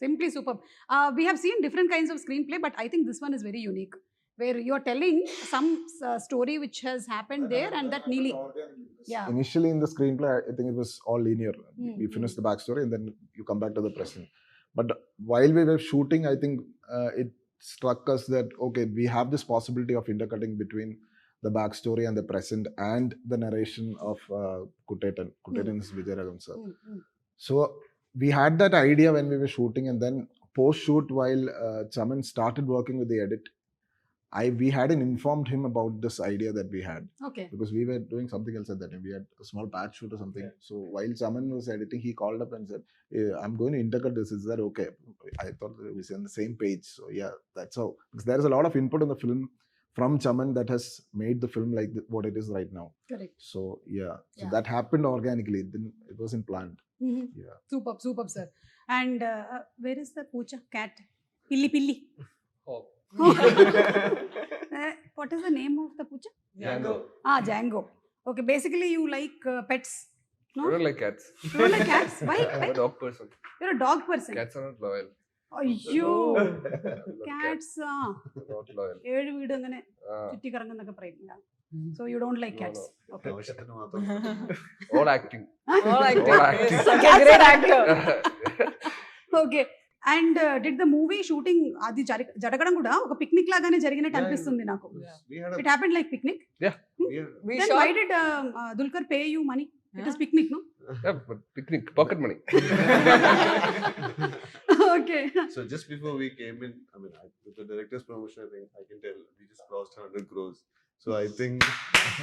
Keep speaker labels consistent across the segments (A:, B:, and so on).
A: Simply superb. We have seen different kinds of screenplay, but I think this one is very unique, where you are telling some story which has happened there, and that nearly. Yeah.
B: Initially in the screenplay, I think it was all linear. We finished the backstory and then you come back to the present. But while we were shooting, I think it struck us that, okay, we have this possibility of intercutting between the backstory and the present and the narration of Kutetan. Kutetan is Vijayaraghavan sir. So we had that idea when we were shooting, and then post-shoot, while Chaman started working with the edit, we hadn't informed him about this idea that we had.
A: Okay.
B: Because we were doing something else at that time. We had a small patch shoot or something. Yeah. So while Chaman was editing, he called up and said, I'm going to intercut this. Is that okay? I thought we were on the same page. So yeah, that's how. Because there is a lot of input in the film from Chaman that has made the film like what it is right now.
A: Correct.
B: So yeah. So that happened organically. It wasn't planned.
A: Yeah. Superb, sir. And where is the poocha cat? Pilli.
C: Oh.
A: What is the name of the poocha?
C: Django.
A: Django. Okay, basically you like pets, no?
C: I don't like cats.
A: You don't like cats? Why?
C: I'm a dog person.
A: You're a dog person.
C: Cats are not loyal.
A: Ayyoo. Cats.
C: Not loyal.
A: ഏഴ് വീട് അങ്ങനെ ചുറ്റിക്കറങ്ങുന്നൊക്കെ പറയും. So you don't like cats?
C: No.
A: Okay.
C: All acting.
D: All acting.
C: All acting.
D: Such a great actor.
A: Okay. And did the movie shooting అది జరగడం కూడా ఒక picnic లాగానే జరిగినట్టు అనిపిస్తుంది నాకు. It happened like picnic?
C: Yeah.
A: Then why did Dulquer pay you money? It was picnic, no?
C: Yeah, but picnic, pocket money.
A: Okay.
E: So just before we came in, I mean, with the director's promotion, I think I can tell we just crossed 100 crores. So I think.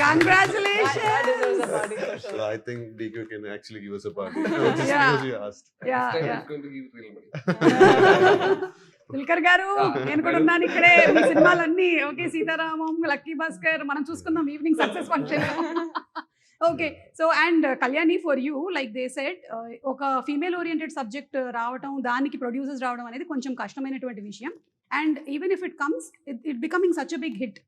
A: Congratulations.
D: That deserves a party for sure.
E: So I think DQ can actually give us a party. Just because you asked.
A: Yeah.
C: He's going to give real money.
A: Dulquer గారు, నేను కూడా ఉన్నాను ఇక్కడే. మీ సినిమాలన్నీ okay, Sitaramam, lucky Bhaskar, మనం చూసుకుందాం evening success function. Okay. So and Kalyani, for you, like they said, ఒక female oriented subject రావడం, దానికి ప్రొడ్యూసర్స్ రావడం అనేది కొంచెం కష్టమైనటువంటి విషయం. And even if it comes, it becoming such a big hit,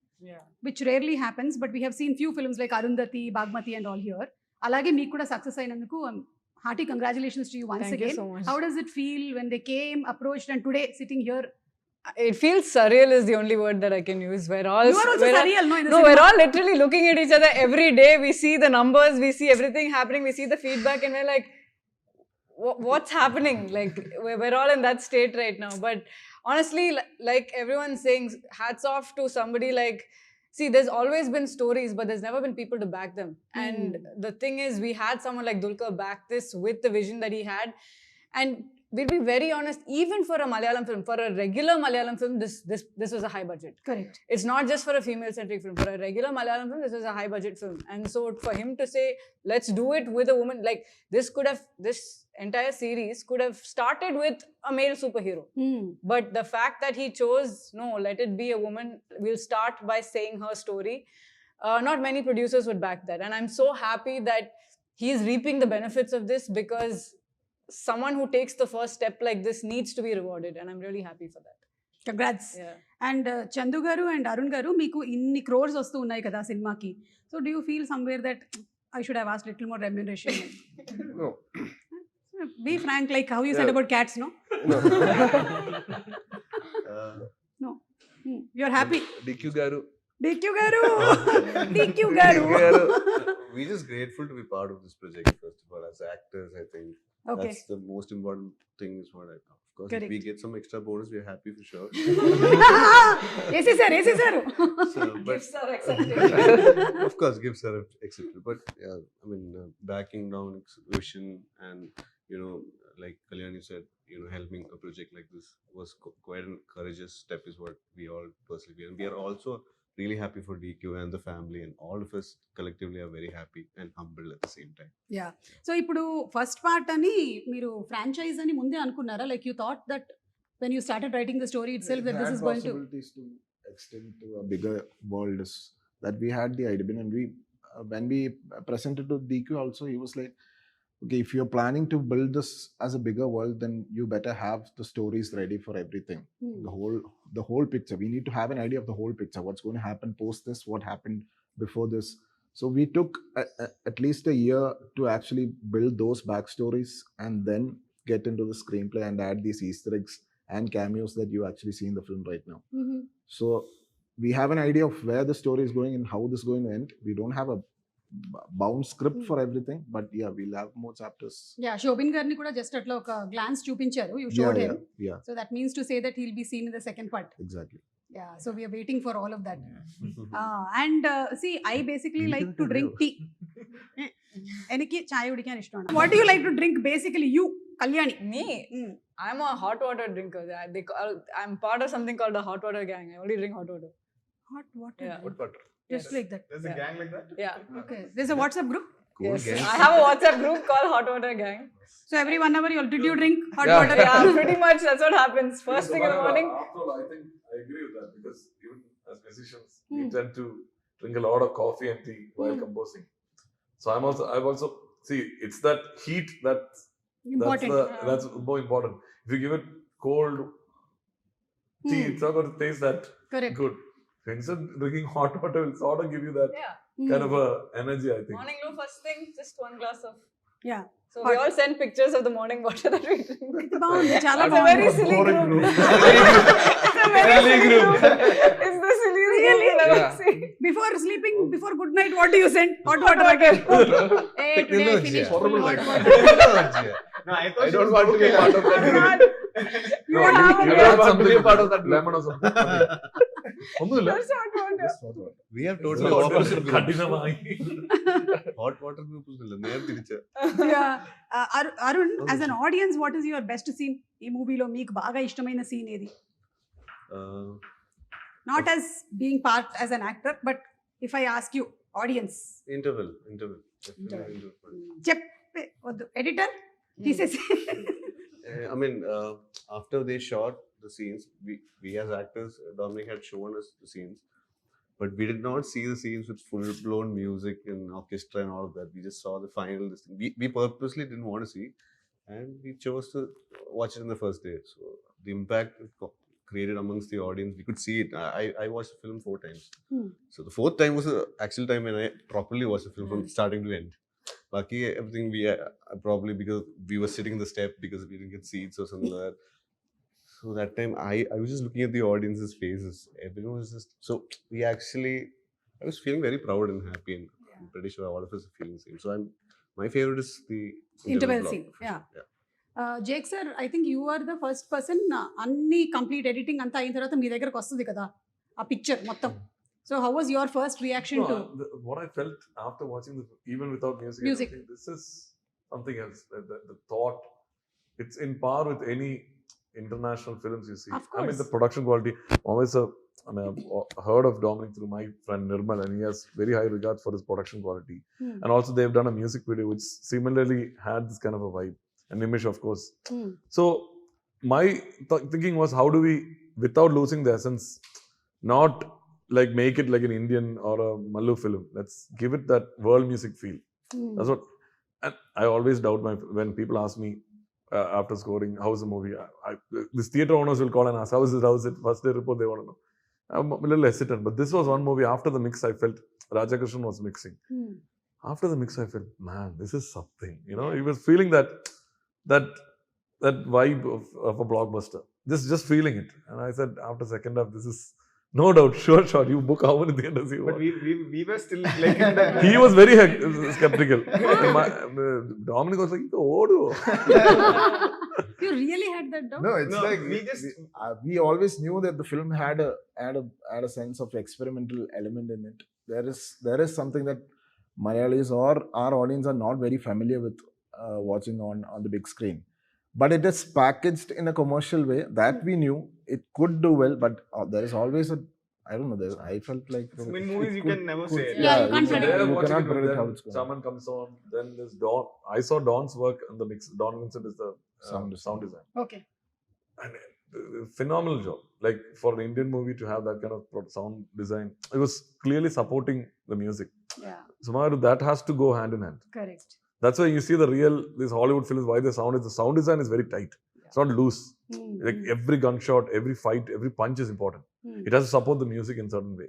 A: which rarely happens, but we have seen few films like Arundhati, Bagmati and all here. Alage meeku kuda success ayinanduku hearty congratulations to you once
D: Thank
A: again.
D: you so much.
A: How does it feel when they came, approached, and today sitting here?
D: It feels surreal is the only word that I can use.
A: You are also surreal, no? In the
D: No,
A: cinema.
D: we're all literally looking at each other every day. We see the numbers, we see everything happening, we see the feedback, and we're like, what's happening? Like, we're all in that state right now. But honestly, like everyone's saying, hats off to somebody like, see, there's always been stories, but there's never been people to back them. And the thing is, we had someone like Dulquer back this with the vision that he had. And we'll be very honest, even for a Malayalam film, for a regular Malayalam film, this was a high budget.
A: Correct.
D: It's not just for a female-centric film. For a regular Malayalam film, this was a high-budget film. And so for him to say, let's do it with a woman, like this entire series could have started with a male superhero. But the fact that he chose, no, let it be a woman, we'll start by saying her story. Not many producers would back that. And I'm so happy that he's reaping the benefits of this, because someone who takes the first step like this needs to be rewarded. And I'm really happy for that.
A: Congrats.
D: Yeah.
A: And Chandu garu and Arun garu, meeku inni crores vastu unnai kada సినిమాకి. So do you feel somewhere that I should have asked little more remuneration?
C: No.
A: Be frank, like how you said about cats, no?
C: No.
A: No. You're happy.
C: DQ garu.
A: DQ garu. DQ garu.
E: We're just grateful to be part of this project, first of all. As actors, I think
A: Okay.
E: that's the most important thing is what I know. Of course,
A: Correct.
E: if we get some extra bonus, we're happy for sure.
A: AC sir.
E: So, but
D: Gifts are accepted.
E: of course, gifts are accepted. But yeah, I mean, backing down vision and, you know, like Kalyani said, you know, helping a project like this was quite a courageous step, is what we all personally feel. And we are also really happy for DQ and the family, and all of us collectively are very happy and humbled at the same time.
A: Yeah. So ఇప్పుడు first part అని మీరు franchise అని ముందే అనుకున్నారా? Like you thought that when you started writing the story itself that this is going to
B: possibilities to extend to a bigger world is that we had the idea, and we when we presented to DQ also, he was like, okay, if you're planning to build this as a bigger world, then you better have the stories ready for everything. The whole picture. We need to have an idea of the whole picture. What's going to happen post this? What happened before this? So we took at least a year to actually build those backstories, and then get into the screenplay and add these Easter eggs and cameos that you actually see in the film right now.
A: Mhm.
B: So we have an idea of where the story is going and how this is going to end. We don't have a bound script for everything, but yeah, we'll have more chapters.
A: Yeah, Shobin గారిని కూడా just అట్లా ఒక glance చూపించారు. You
B: Yeah,
A: showed
B: yeah,
A: him.
B: yeah,
A: So that means to say that he'll be seen in the second part.
B: exactly.
A: Yeah, so we are waiting for all of that. And see, I basically like to drink tea. എനിക്ക് ചായ കുടിക്കാൻ ഇഷ്ടമാണ്. What do you like to drink basically? You, Kalyani.
D: Me? I'm a hot water drinker. I'm part of something called the hot water gang. I only drink hot water.
A: Hot water.
D: Yeah.
C: Hot water.
A: Just like that.
F: There's a gang like that?
D: Yeah.
A: Okay. There's a WhatsApp group.
E: Cool
D: Yes.
E: gang.
D: I have a WhatsApp group called Hot Water Gang.
A: So every 1 hour, did you drink hot
C: Yeah.
A: water?
D: Yeah, pretty much that's what happens. First thing in the morning.
G: After all, I think I agree with that because even as musicians, we tend to drink a lot of coffee and tea while composing. So I've also see it's that heat that's
A: Important.
G: that's more important. If you give it cold tea, it's not going to taste that
A: Correct.
G: good. Instead, drinking hot water will sort of give you that
D: Yeah.
G: kind of a energy. I think.
D: Morning low first thing, just 1 glass of.
A: Yeah.
D: So we all send pictures of the morning water that we drink.
A: ఇది బాగుంది, చాలా
D: It's a very
A: బాగుంది.
D: silly
G: Boring
D: group.
G: group.
D: It's a very
C: Silly
D: silly
C: group.
D: group. It's the silliest group
A: Really?
D: you'll ever
C: Yeah.
D: see.
A: Before sleeping, before good night, what do you send? Hot water again. Hey, today I
E: Technology,
A: finished
E: yeah.
A: full hot water.
F: No, I thought
C: I
F: she
C: don't
F: was
C: want to be
F: okay.
C: part of that group.
A: You
G: No,
A: have
G: you
A: a
G: add
C: want to
G: something
C: be a part of that group.
G: lemon or something. ഒന്നുമില്ല.
D: Just hot water.
B: Just hot water.
E: We have totally opposite groups.
G: കഠിനമായി.
E: Hot water group is നേരെ തിരിച്ച.
A: Yeah. Arun, as an audience, what is your best scene? ఈ మూవీలో మీకు బాగా ఇష్టమైన scene ఏది? Not as being part as an actor, but if I ask you, audience.
E: Interval. Definitely interval.
A: చెప్పే వద్దు, ఎడిటర్ తీసేసి.
E: I mean, after they shot the scenes, we as actors, Dominic had shown us the scenes, but we did not see the scenes with full-blown music and orchestra and all of that. We just saw the final. We purposely didn't want to see, and we chose to watch it in the first day. So the impact it created amongst the audience, we could see it. I watched the film 4 times. So the 4th time was the actual time when I properly watched the film from starting to end. Lucky everything we probably because we were sitting in the step because we didn't get seats or something like that. So that time I was just looking at the audience's faces. Everyone was just so I was feeling very proud and happy, and I'm pretty sure all of us are feeling the same. So my favorite is the
A: Interval
E: block,
A: scene,
E: for
A: yeah.
E: sure.
A: Jake sir, I think you are the first person, అన్ని complete editing అంతా అయిన తర్వాత మీ దగ్గరకు వస్తుంది కదా ఆ picture మొత్తం. So how was your first reaction to
G: What I felt after watching even without music,
A: Music.
G: I think this is something else. The thought, it's in par with any international films you see.
A: Of
G: I mean,
A: course.
G: the production quality. Always I've heard of Dominic through my friend Nirmal, and he has very high regards for his production quality. And also they've done a music video which similarly had this kind of a vibe. And Nimish, of course. So my thinking was, how do we, without losing the essence, not like make it like an Indian or a Mallu film? Let's give it that world music feel. That's what. And I always doubt when people ask me after scoring, how's the movie? This theatre owners will call and ask, how's it? First day report, they want to know. I'm a little hesitant, but this was one movie. After the mix, I felt Rajakrishnan was mixing. After the mix, I felt, man, this is something. You know, he was feeling that vibe of a blockbuster. Just feeling it. And I said, after second half, this is no doubt, sure shot. You book how many theaters you
F: But
G: want.
F: we were still like in the
G: He was very skeptical. Dominic was like, oh.
A: You really had that doubt?
B: No, it's
F: No,
B: like
F: we just-
B: we always knew that the film had a sense of experimental element in it. There is something that Malayalis or our audience are not very familiar with watching on the big screen. But it is packaged in a commercial way that we knew it could do well. But there is always I don't know. I felt like
F: in movies you can never say it.
A: Yeah, you can't
G: So
A: predict.
G: there
B: You
G: watching
B: cannot
G: it,
B: predict
G: then
B: how it's going.
G: Chaman comes on, then there's Don. I saw Don's work in the mix. Don Vincent is the sound design.
A: Okay.
G: And phenomenal job. Like for an Indian movie to have that kind of sound design, it was clearly supporting the music.
A: Yeah,
G: Somehow that has to go hand in hand.
A: Correct.
G: That's why you see these Hollywood films, why the sound design is very tight. It's not loose. Like every gunshot, every fight, every punch is important. It has to support the music in certain way.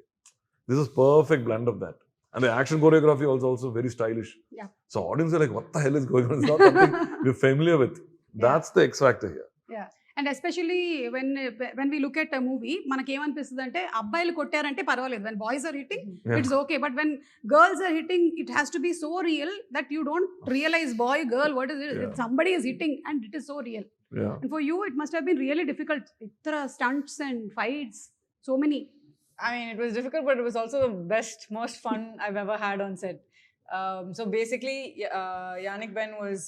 G: This is perfect blend of that. And the action choreography also very stylish.
A: Yeah.
G: So audience are like, what the hell is going on? It's not something we're familiar with. That's the X factor here.
A: And especially when we look at a movie మనకి ఏమనిపిస్తుంది అంటే అబ్బాయిలు కొట్టారంటే పర్వాలేదు, when boys are hitting
G: Yeah.
A: It's okay, but when girls are hitting it has to be so real that you don't realise boy girl what is it,
G: Yeah.
A: Somebody is hitting and it is so real.
G: Yeah.
A: And for you, it must have been really difficult. Ittara stunts and fights, so many.
D: I mean, it was difficult, but it was also the best, most fun I've ever had on set. So basically, Yannick Ben was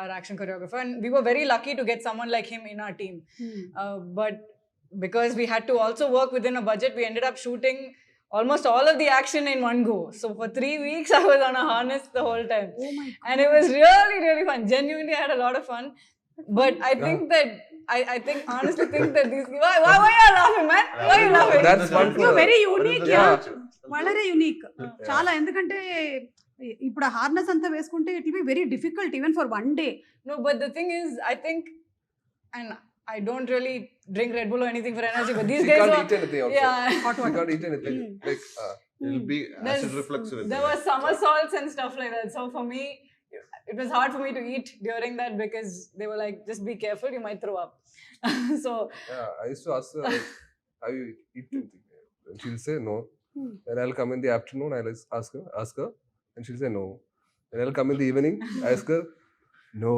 D: our action choreographer, and we were very lucky to get someone like him in our team. But because we had to also work within a budget, we ended up shooting almost all of the action in one go. So for 3 weeks, I was on a harness the whole time.
A: Oh my God.
D: And it was really, really fun. Genuinely, I had a lot of fun. But I think that, I think, honestly think that these, why are you laughing, man? Why are you laughing?
C: That's one for
A: You're very unique,
C: Yeah.
A: വളരെ unique చాలా. ఎందుకంటే ఇప్పుడు ఆ harness అంతా వేసుకుంటే it will be very difficult even for one day.
D: No, but the thing is, I think, and I don't really drink Red Bull or anything for energy, but these
C: She
D: days,
C: can't
D: were-
C: eat anything also.
D: yeah,
C: She can't eat anything. Like,
E: It'll be
D: There's-
E: acid reflux.
D: there were somersaults and stuff like that. So for me, it was hard for me to eat during that because they were like, just be careful, you might throw up. So
C: yeah, I used to ask her, like, have you eaten anything? And she'll say no. And I'll come in the afternoon, I'll ask her, and she'll say no. And I'll come in the evening, ask her, no.